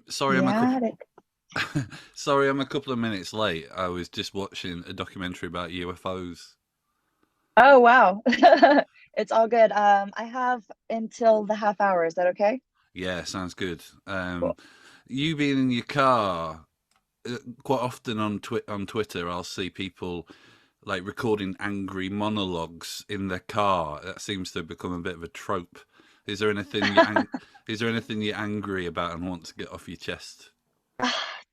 Sorry, Yeah. sorry, I'm a couple of minutes late. I was just watching a documentary about UFOs. Oh, wow. It's all good. I have until the half hour. Is that okay? Yeah, sounds good. Cool. You being in your car, quite often on Twitter, I'll see people like recording angry monologues in their car. That seems to have become a bit of a trope. Is there anything is there anything you're angry about and want to get off your chest?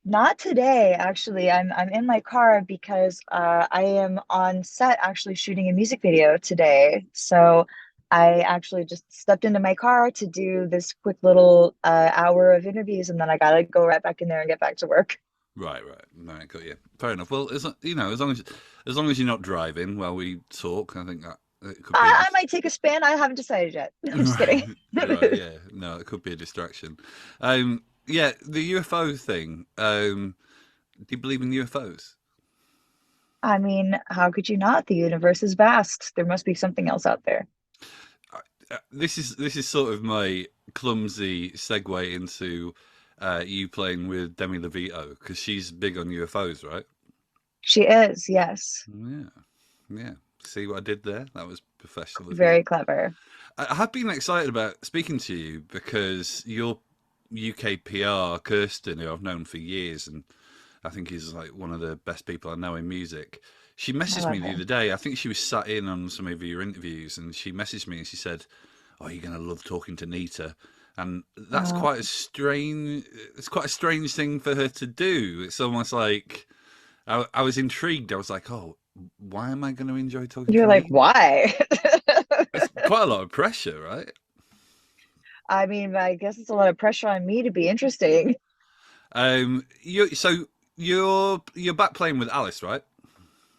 Not today, actually. I'm in my car because I am on set actually shooting a music video today. So I actually just stepped into my car to do this quick little hour of interviews, and then I gotta go right back in there and get back to work. Right, right. No, I got you. Fair enough. Well, as long as you're not driving while we talk, I think that it could be a I might take a spin. I haven't decided yet. I'm just right, kidding. right. Yeah, no, it could be a distraction. Yeah, the UFO thing. Do you believe in UFOs? I mean, how could you not? The universe is vast. There must be something else out there. This is sort of my clumsy segue into you playing with Demi Lovato because she's big on UFOs, right? She is, yes. Yeah, yeah. See what I did there? That was professional of you. Very clever. I have been excited about speaking to you because your UK PR, Kirsten, who I've known for years, and I think he's like one of the best people I know in music. She I messaged me love the her. other day. I think she was sat in on some of your interviews, and she messaged me and she said, "Oh, you're gonna love talking to Nita," and that's Uh, quite a strange. It's quite a strange thing for her to do. It's almost like I was intrigued. I was like, "Oh, why am I going to enjoy talking you're to like, Nita?" why? It's quite a lot of pressure, right? I mean, I guess it's a lot of pressure on me to be interesting. You're back playing with Alice, right?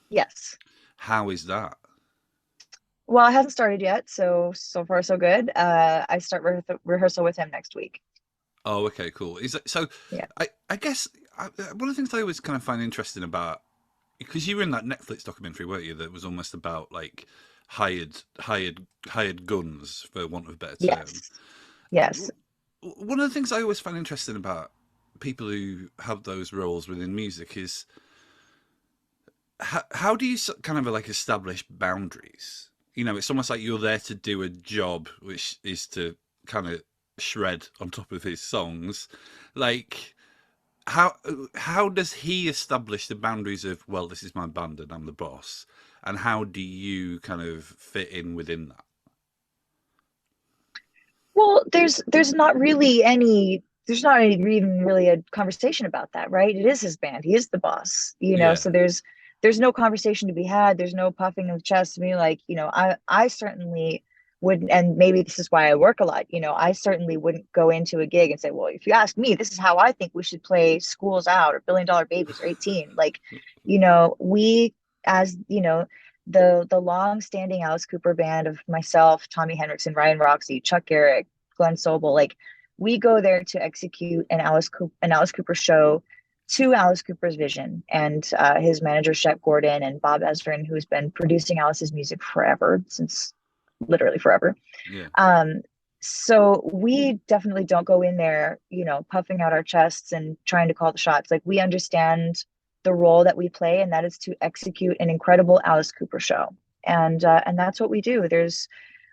Yes. How is that? Well, it hasn't started yet, so far so good. I start rehearsal with him next week. Oh, okay, cool. Is it, so? Yeah. I guess one of the things I always kind of find interesting about because you were in that Netflix documentary, weren't you? That was almost about like hired guns, for want of a better term. Yes. Yes. One of the things I always find interesting about people who have those roles within music is how do you kind of like establish boundaries? You know, it's almost like you're there to do a job, which is to kind of shred on top of his songs. Like, how how does he establish the boundaries of, well, this is my band and I'm the boss, and how do you kind of fit in within that? Well, there's not even really a conversation about that, right? It is his band. He is the boss, Yeah, so there's no conversation to be had. There's no puffing of the chest to me like, I certainly wouldn't, and maybe this is why I work a lot, I certainly wouldn't go into a gig and say, well, if you ask me, this is how I think we should play Schools Out or Billion Dollar Babies or 18. Like, we as, the long-standing Alice Cooper band of myself, Tommy Hendrickson, Ryan Roxy, Chuck Garrick, Glenn Sobel, like we go there to execute an Alice Cooper show to Alice Cooper's vision. And his manager Shep Gordon and Bob Ezrin, who's been producing Alice's music forever, since literally forever. yeah, Um, so we definitely don't go in there, puffing out our chests and trying to call the shots. Like we understand the role that we play, and that is to execute an incredible Alice Cooper show. And that's what we do. There's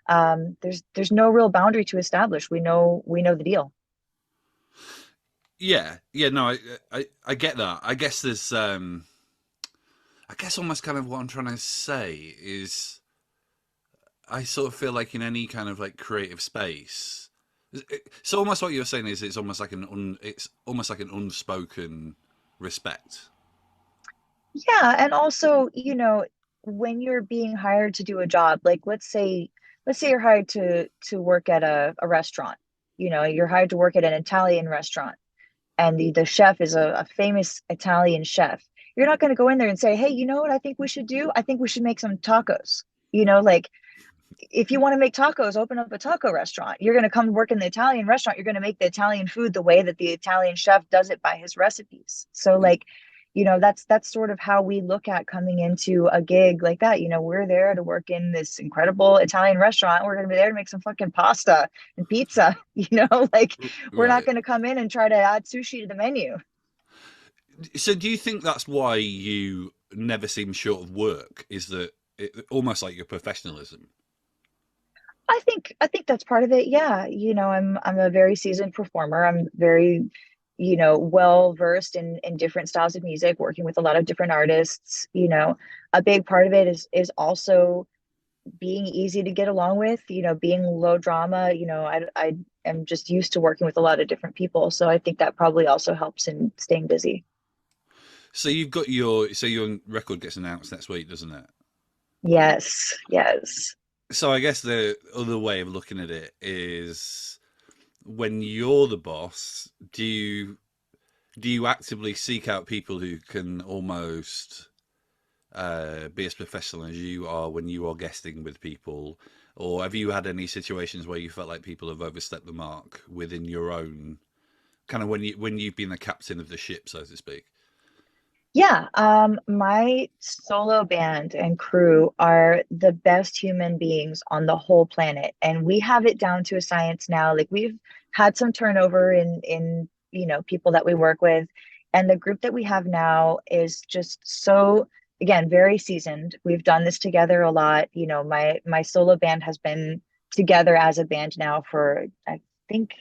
no real boundary to establish. We know the deal. yeah, yeah. No, I get that. I guess there's I guess almost kind of what I'm trying to say is I sort of feel like in any kind of like creative space. So almost what you're saying is it's almost like an unspoken respect. Yeah, and also, when you're being hired to do a job, like let's say you're hired to work at a restaurant. You're hired to work at an Italian restaurant, and the chef is a famous Italian chef. You're not going to go in there and say, "Hey, you know what I think we should do? I think we should make some tacos." Like if you want to make tacos, open up a taco restaurant. You're going to come work in the Italian restaurant. You're going to make the Italian food the way that the Italian chef does it by his recipes. So like that's sort of how we look at coming into a gig like that. We're there to work in this incredible Italian restaurant. We're going to be there to make some fucking pasta and pizza. Like we're not Right. going to come in and try to add sushi to the menu. So do you think that's why you never seem short of work? Is that almost like your professionalism? I think that's part of it. Yeah. I'm a very seasoned performer. I'm very, well versed in different styles of music, working with a lot of different artists. A big part of it is also being easy to get along with, being low drama. I am just used to working with a lot of different people. So I think that probably also helps in staying busy. So your record gets announced next week, doesn't it? Yes, yes. So I guess the other way of looking at it is when you're the boss, do you actively seek out people who can almost be as professional as you are when you are guesting with people, or have you had any situations where you felt like people have overstepped the mark within your own kind of when you've been the captain of the ship, so to speak? Yeah, my solo band and crew are the best human beings on the whole planet, and we have it down to a science now. Like we've had some turnover in people that we work with, and the group that we have now is just so, again, very seasoned. We've done this together a lot. My solo band has been together as a band now for, I think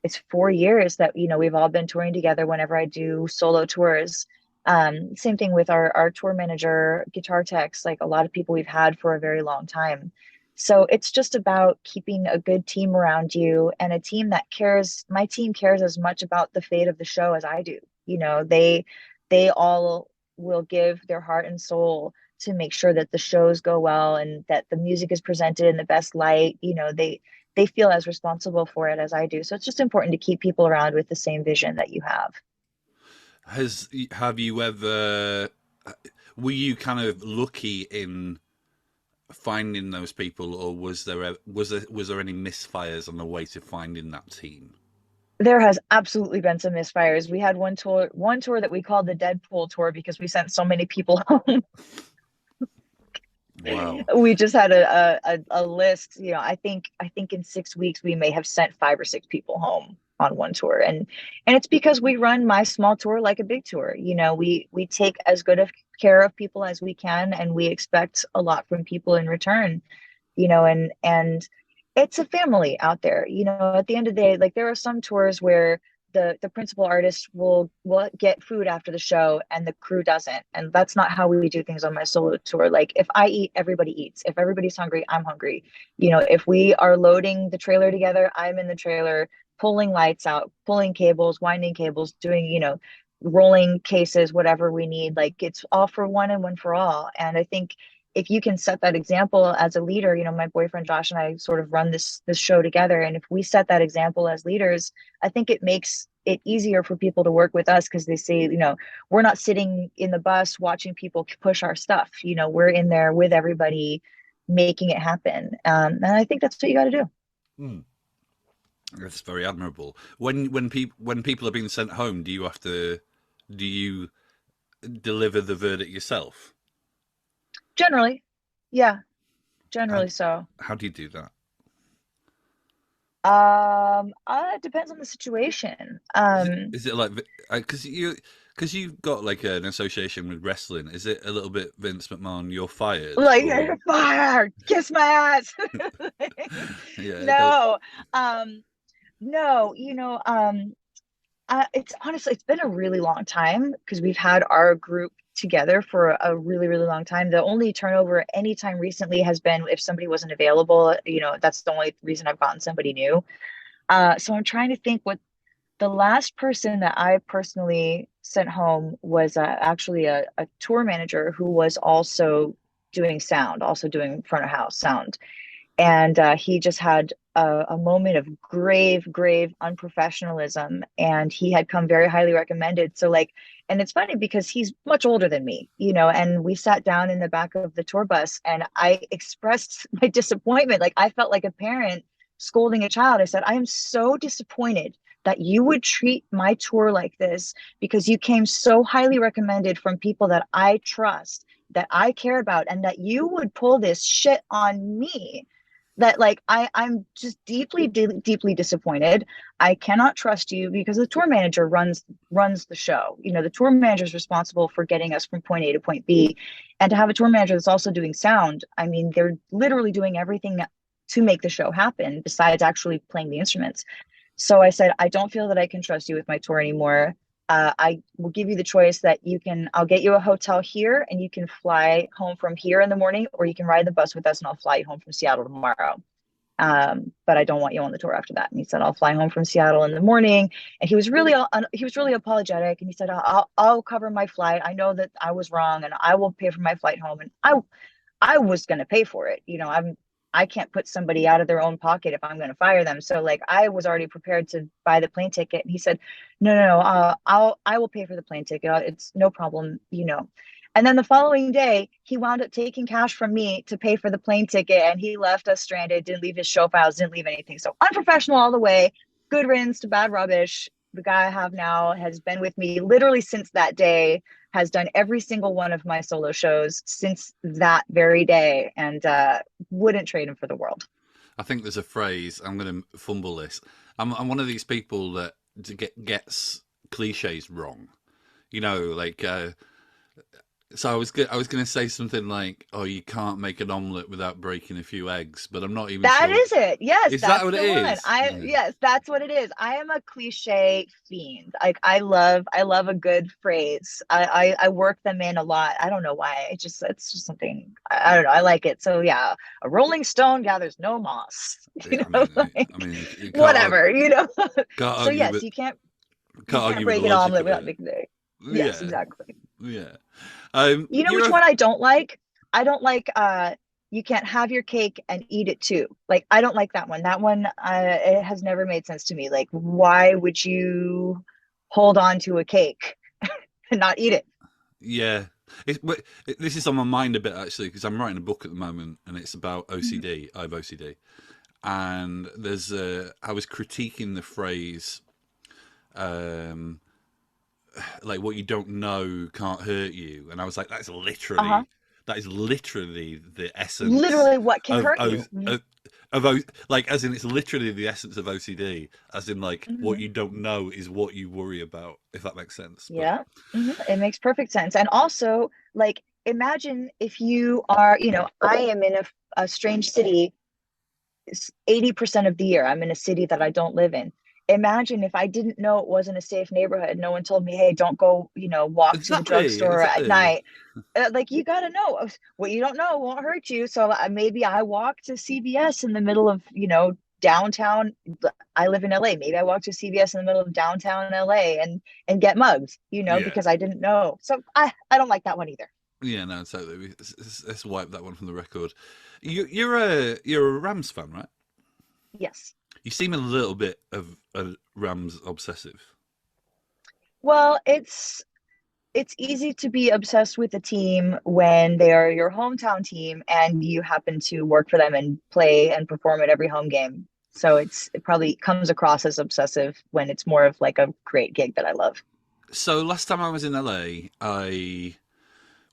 it's 4 years that we've all been touring together whenever I do solo tours. Same thing with our tour manager, guitar techs, like a lot of people we've had for a very long time. So it's just about keeping a good team around you and a team that cares. My team cares as much about the fate of the show as I do. They all will give their heart and soul to make sure that the shows go well and that the music is presented in the best light. They feel as responsible for it as I do. So it's just important to keep people around with the same vision that you have. Have you ever were you kind of lucky in finding those people, or was there any misfires on the way to finding that team? There has absolutely been some misfires. We had one tour that we called the Deadpool tour because we sent so many people home. Wow. We just had a list. I think in 6 weeks we may have sent 5 or 6 people home on one tour, and it's because we run my small tour like a big tour. We take as good of care of people as we can, and we expect a lot from people in return. And it's a family out there. At the end of the day, like there are some tours where the principal artist will get food after the show and the crew doesn't, and that's not how we do things on my solo tour. Like if I eat, everybody eats. If everybody's hungry, I'm hungry. If we are loading the trailer together, I'm in the trailer pulling lights out, pulling cables, winding cables, doing rolling cases, whatever we need. Like it's all for one and one for all. And I think if you can set that example as a leader, my boyfriend Josh and I sort of run this show together, and if we set that example as leaders, I think it makes it easier for people to work with us because they say, we're not sitting in the bus watching people push our stuff. We're in there with everybody making it happen. And I think that's what you got to do. Hmm. That's very admirable. When people are being sent home, do you deliver the verdict yourself? Generally, yeah, How generally so. how do you do that? It depends on the situation. Is it like because you've got like an association with wrestling? Is it a little bit Vince McMahon? You're fired, Like or fire, kiss my ass. yeah, don't. No, no, it's honestly, it's been a really long time because we've had our group together for a really, really long time. The only turnover anytime recently has been if somebody wasn't available. That's the only reason I've gotten somebody new. So I'm trying to think what the last person that I personally sent home was actually a tour manager who was also doing sound, also doing front of house sound. And he just had a moment of grave, grave unprofessionalism, and he had come very highly recommended. So like, and it's funny because he's much older than me, and we sat down in the back of the tour bus and I expressed my disappointment. Like I felt like a parent scolding a child. I said, I am so disappointed that you would treat my tour like this because you came so highly recommended from people that I trust, that I care about, and that you would pull this shit on me. That like I'm just deeply disappointed. I cannot trust you because the tour manager runs the show. You know, the tour manager is responsible for getting us from point A to point B. And to have a tour manager that's also doing sound, I mean, they're literally doing everything to make the show happen besides actually playing the instruments. So I said, I don't feel that I can trust you with my tour anymore. I will give you the choice that I'll get you a hotel here and you can fly home from here in the morning, or you can ride the bus with us and I'll fly you home from Seattle tomorrow. But I don't want you on the tour after that. And he said, I'll fly home from Seattle in the morning. And he was really apologetic. And he said, I'll cover my flight. I know that I was wrong and I will pay for my flight home. And I was going to pay for it. You know, I can't put somebody out of their own pocket if I'm going to fire them. So like I was already prepared to buy the plane ticket. And he said, no, I will pay for the plane ticket. It's no problem, you know. And then the following day, he wound up taking cash from me to pay for the plane ticket, and he left us stranded, didn't leave his show files, didn't leave anything. So unprofessional all the way. Good riddance to bad rubbish. The guy I have now has been with me literally since that day, has done every single one of my solo shows since that very day, and wouldn't trade him for the world. I think there's a phrase, I'm going to fumble this. I'm one of these people that gets cliches wrong. You know, like... So I was going to say something like, "Oh, you can't make an omelet without breaking a few eggs," but I'm not even That sure. is it. Yes, Is that's that what the it one. is? Yeah. Yes, that's what it is. I am a cliche fiend. Like I love a good phrase. I work them in a lot. I don't know why. It's just something. I don't know. I like it. So yeah, a rolling stone gathers no moss. You Yeah, know, you can't whatever. You know. can't So argue yes, with you can't the break an logic omelet of without it. making it. Yes, Yeah, exactly. yeah. You know You're which a one I don't like? I don't like you can't have your cake and eat it too. Like I don't like that one. That one it has never made sense to me. Like why would you hold on to a cake and not eat it? Yeah. This is on my mind a bit actually because I'm writing a book at the moment and it's about Mhm. OCD. I have OCD, and I was critiquing the phrase, um, like what you don't know can't hurt you, and I was like, Uh-huh. that is literally the essence Literally what can of hurt you? like as in it's literally the essence of OCD, as in like what Mhm. you don't know is what you worry about, if that makes sense. But Yeah. It makes perfect sense. And also, like, imagine if you are, I am in a strange city 80% of the year. I'm in a city that I don't live in. Imagine if I didn't know it wasn't a safe neighborhood. No one told me, hey, don't go, walk to the drugstore at exactly, night. Like, you got to know what you don't know won't hurt you. So maybe I walk to CVS in the middle of, downtown. I live in LA. Maybe I walk to CVS in the middle of downtown LA and get mugged, yeah, because I didn't know. So I don't like that one either. yeah, no, totally. Let's wipe that one from the record. You're a Rams fan, right? Yes. You seem a little bit of a Rams obsessive. Well, it's easy to be obsessed with a team when they are your hometown team and you happen to work for them and play and perform at every home game. So it probably comes across as obsessive when it's more of like a great gig that I love. So last time I was in LA,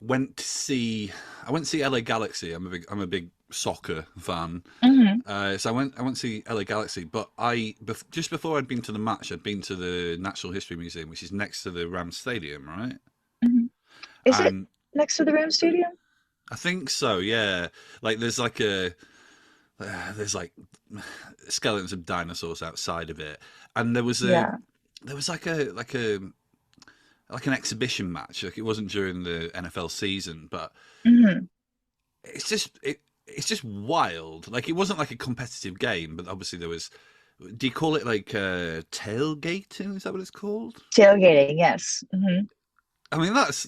went to see I went to see LA Galaxy. I'm a big soccer fan. Hmm. So I went to see LA Galaxy, but just before I'd been to the match, I'd been to the Natural History Museum, which is next to the Rams Stadium, right? Hmm. Is it And next to the Rams Stadium? I think so, yeah. Like there's like skeletons of dinosaurs outside of it, and Yeah. there was like an exhibition match. Like it wasn't during the NFL season, but Hmm. it's just it's just wild. Like it wasn't like a competitive game, but obviously there was. Do you call it like tailgating? Is that what it's called? Tailgating, yes. Hmm. I mean, that's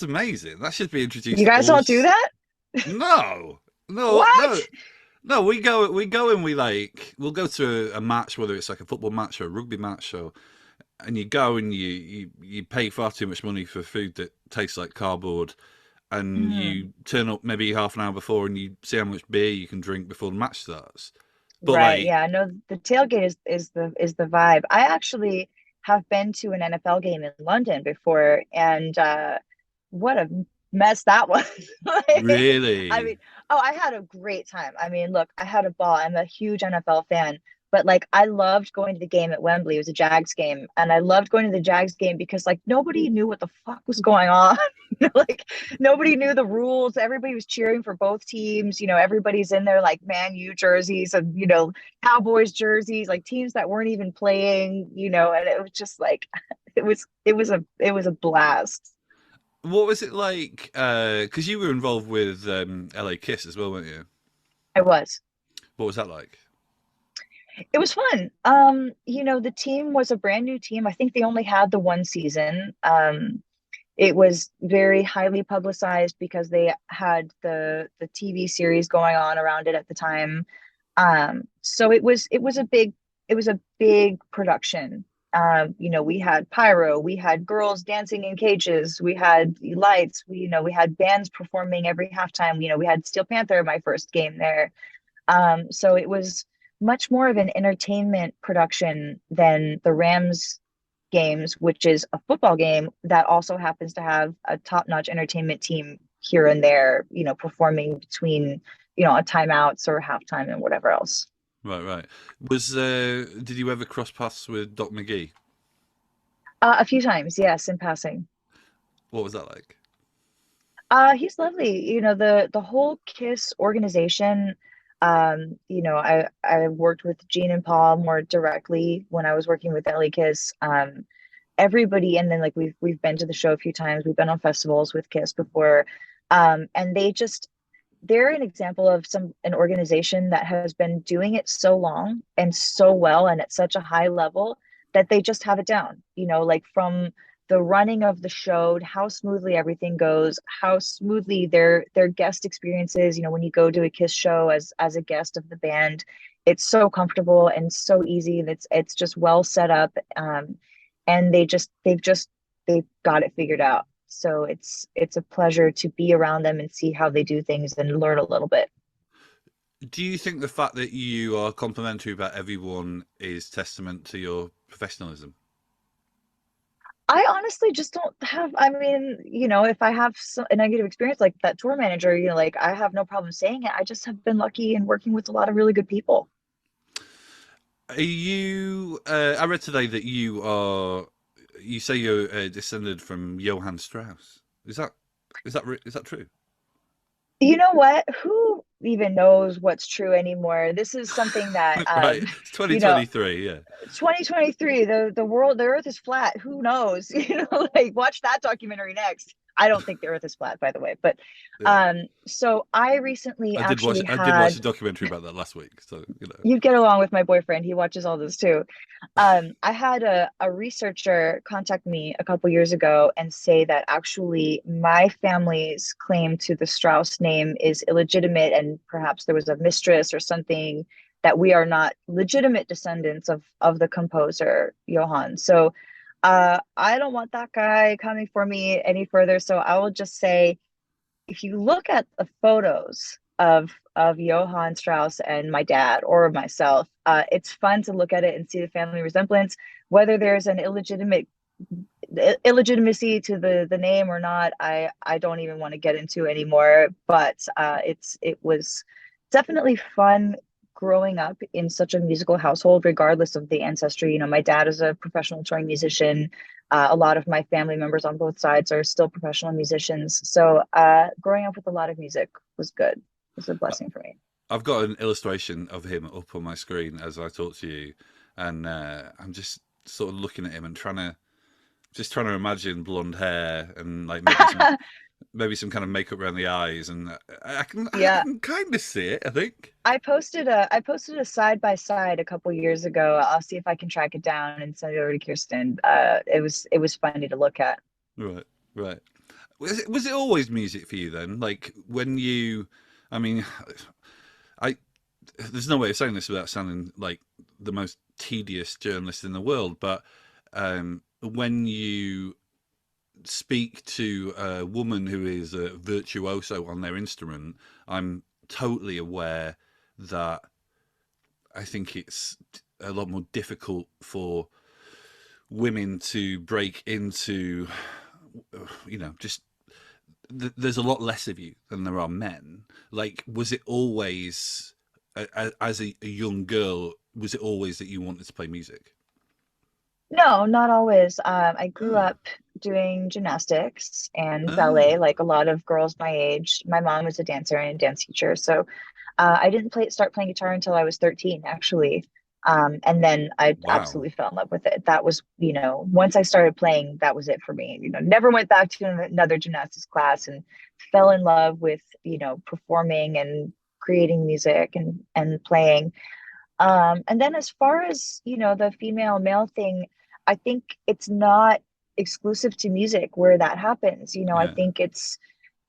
amazing. That should be introduced You to guys all. don't do that? No, no, no, What? no. We go and we'll go to a match, whether it's like a football match or a rugby match, and you go and you pay far too much money for food that tastes like cardboard, and Hmm. you turn up maybe half an hour before and you see how much beer you can drink before the match starts. But Right. like, Yeah. No, the tailgate is the vibe. I actually have been to an NFL game in London before, and what a mess that was. Like, I really, mean, oh, I had a great time. I mean, look, I had a ball. I'm a huge NFL fan, but like I loved going to the game at Wembley. It was a Jags game, and I loved going to the Jags game because like nobody knew what the fuck was going on. Like nobody knew the rules. Everybody was cheering for both teams. Everybody's in their like Man U jerseys and Cowboys jerseys, like teams that weren't even playing. And it was just like it was a blast. what was it like? Because you were involved with LA Kiss as well, weren't you? I was. What was that like? It was fun. The team was a brand new team. I think they only had the one season. It was very highly publicized because they had the TV series going on around it at the time. So it was a big production. We had pyro, we had girls dancing in cages, we had lights, we had bands performing every halftime. We had Steel Panther, my first game there. So it was much more of an entertainment production than the Rams games, which is a football game that also happens to have a top-notch entertainment team here and there, performing between, a timeouts or halftime and whatever else. Right, right. Did you ever cross paths with Doc McGee? A few times, yes, in passing. What was that like? He's lovely. The whole KISS organization. I worked with Gene and Paul more directly when I was working with Ellie Kiss. Everybody, and then like we've been to the show a few times. We've been on festivals with KISS before, and they're an example of an organization that has been doing it so long and so well and at such a high level that they just have it down. Like from the running of the show, how smoothly everything goes, how smoothly their guest experiences. When you go to a KISS show as a guest of the band, it's so comfortable and so easy. It's just well set up, and they've got it figured out. So it's a pleasure to be around them and see how they do things and learn a little bit. Do you think the fact that you are complimentary about everyone is testament to your professionalism? I honestly just don't have, I mean, if I have a negative experience like that tour manager, like I have no problem saying it. I just have been lucky in working with a lot of really good people. Are you? I read today that you are. You say you're descended from Johann Strauss. Is that true? You know what? Who even knows what's true anymore? This is something that, Right. It's you know, 2023. Yeah. 2023, the earth is flat. Who knows? Like watch that documentary next. I don't think the earth is flat, by the way. But Yeah. so I recently I did watch. actually I did watch a had, documentary about that last week. So you'd get along with my boyfriend. He watches all this too. I had a researcher contact me a couple years ago and say that actually my family's claim to the Strauss name is illegitimate, and perhaps there was a mistress or something, that we are not legitimate descendants of the composer Johann. So I don't want that guy coming for me any further. So I will just say, if you look at the photos of Johann Strauss and my dad or myself, it's fun to look at it and see the family resemblance. Whether there's an illegitimacy to the name or not, I don't even want to get into anymore. But it was definitely fun growing up in such a musical household, regardless of the ancestry. My dad is a professional touring musician. A lot of my family members on both sides are still professional musicians. So growing up with a lot of music was good. It was a blessing for me. I've got an illustration of him up on my screen as I talk to you, and I'm just sort of looking at him and trying to imagine blonde hair and like maybe some kind of makeup around the eyes, and I Yeah. can kind of see it. I think. I posted a side by side a couple years ago. I'll see if I can track it down and send it over to Kirsten. It was funny to look at. Right, right. Was it always music for you then? Like when you, I mean, I there's no way of saying this without sounding like the most tedious journalist in the world, but when you speak to a woman who is a virtuoso on their instrument, I'm totally aware that I think it's a lot more difficult for women to break into, just there's a lot less of you than there are men. Like, was it always, as a young girl, was it always that you wanted to play music? No, not always. I grew Oh, up doing gymnastics and ballet, oh, like a lot of girls my age. My mom was a dancer and a dance teacher, so I didn't start playing guitar until I was 13, actually. And then I wow. absolutely fell in love with it. That was, once I started playing, that was it for me. Never went back to another gymnastics class, and fell in love with, performing and creating music and playing. And then as far as, the female male thing, I think it's not exclusive to music where that happens. I Yeah, think it's,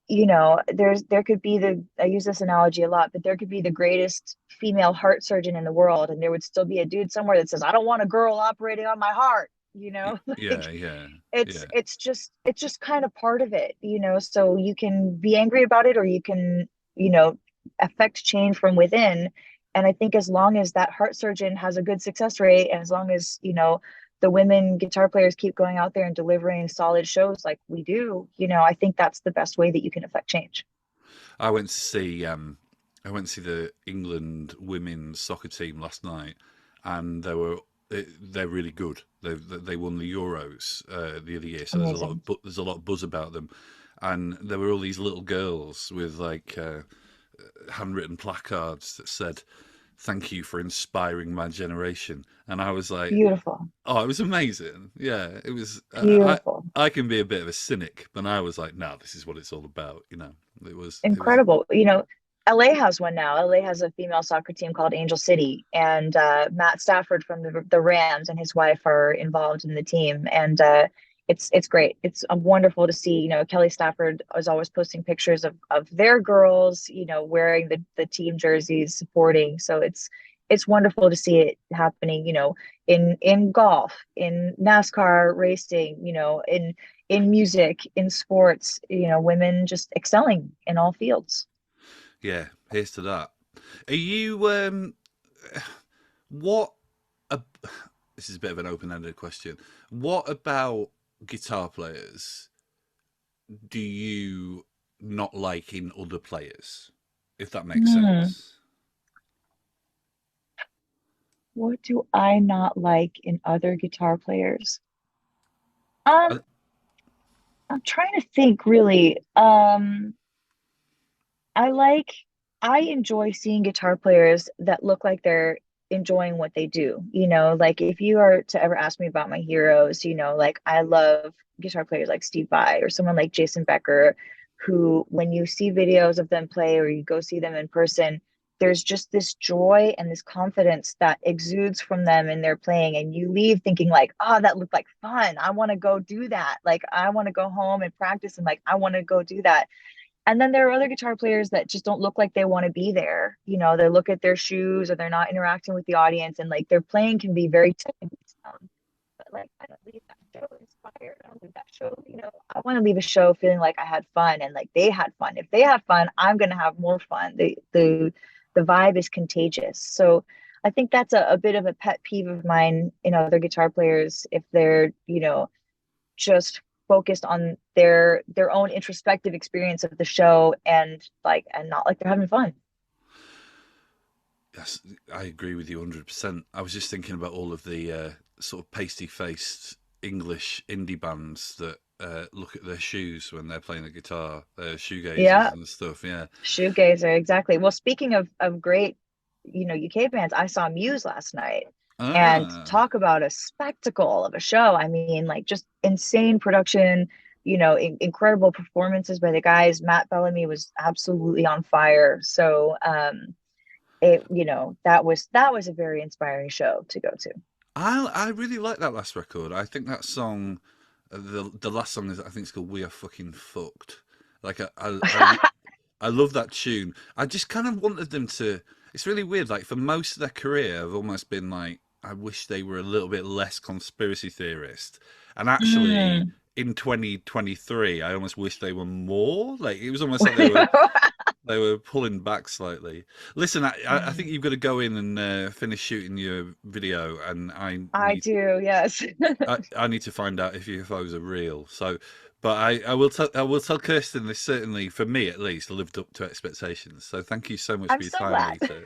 there could be I use this analogy a lot, but there could be the greatest female heart surgeon in the world, and there would still be a dude somewhere that says, I don't want a girl operating on my heart, like yeah, yeah, it's yeah. it's just kind of part of it, so you can be angry about it, or you can, affect change from within. And I think as long as that heart surgeon has a good success rate, and as long as, the women guitar players keep going out there and delivering solid shows like we do, I think that's the best way that you can affect change. I went to see I went to see the England women's soccer team last night, and they're really good. They won the Euros the other year, so Amazing. there's a lot of buzz about them. And there were all these little girls with like handwritten placards that said, "Thank you for inspiring my generation." And I was like, Beautiful. "Oh, it was amazing." Yeah, it was. Beautiful. I can be a bit of a cynic, but I was like, "No, this is what it's all about." It was. Incredible. LA has one now. LA has a female soccer team called Angel City, and Matt Stafford from the Rams and his wife are involved in the team, and it's great. It's wonderful to see. Kelly Stafford is always posting pictures of their girls, wearing the team jerseys, supporting. So it's wonderful to see it happening. In golf, in NASCAR racing, in music, in sports, women just excelling in all fields. Yeah, here's to that. Are you what a, this is a bit of an open-ended question. What about guitar players do you not like in other players? If that makes Hmm. sense. What do I not like in other guitar players? Um, Uh, I'm trying to think really. I like, I enjoy seeing guitar players that look like they're enjoying what they do. Like if you are to ever ask me about my heroes, like I love guitar players like Steve Vai or someone like Jason Becker, who, when you see videos of them play or you go see them in person, there's just this joy and this confidence that exudes from them in their playing. And you leave thinking like, oh, that looked like fun. I want to go do that. Like I want to go home and practice, and like I want to go do that. And then there are other guitar players that just don't look like they want to be there. They look at their shoes, or they're not interacting with the audience, and like their playing can be very technical sound. But like I don't leave that show inspired. I don't leave that show, I want to leave a show feeling like I had fun and like they had fun. If they had fun, I'm gonna have more fun. The vibe is contagious. So I think that's a bit of a pet peeve of mine in other guitar players, if they're, just focused on their own introspective experience of the show, and not like they're having fun. yes, I agree with you 100%. I was just thinking about all of the sort of pasty-faced English indie bands that look at their shoes when they're playing the guitar, their shoegazers Yeah, and stuff. Yeah. shoegazer, exactly. Well, speaking of great, UK bands, I saw Muse last night, and Ah. talk about a spectacle of a show. I mean, like just insane production, incredible performances by the guys. Matt Bellamy was absolutely on fire. So that was a very inspiring show to go to. I really like that last record. I think that song, the last song is, I think it's called "We Are Fucking Fucked." Like I love that tune. I just kind of wanted them to. It's really weird. Like for most of their career, I've almost been like, I wish they were a little bit less conspiracy theorist. And actually, Mm. in 2023, I almost wish they were more. Like it was almost like they were They were pulling back slightly. Listen, I think Mm, you've got to go in and finish shooting your video, and I do, yes. I need to find out if UFOs are real. So, but I will tell Kirsten this certainly, for me at least, lived up to expectations. So thank you so much I'm for your so time, glad. Nita.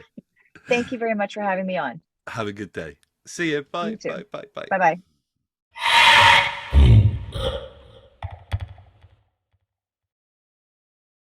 Thank you very much for having me on. Have a good day. See you. You Bye. too. Bye. Bye. Bye. Bye bye.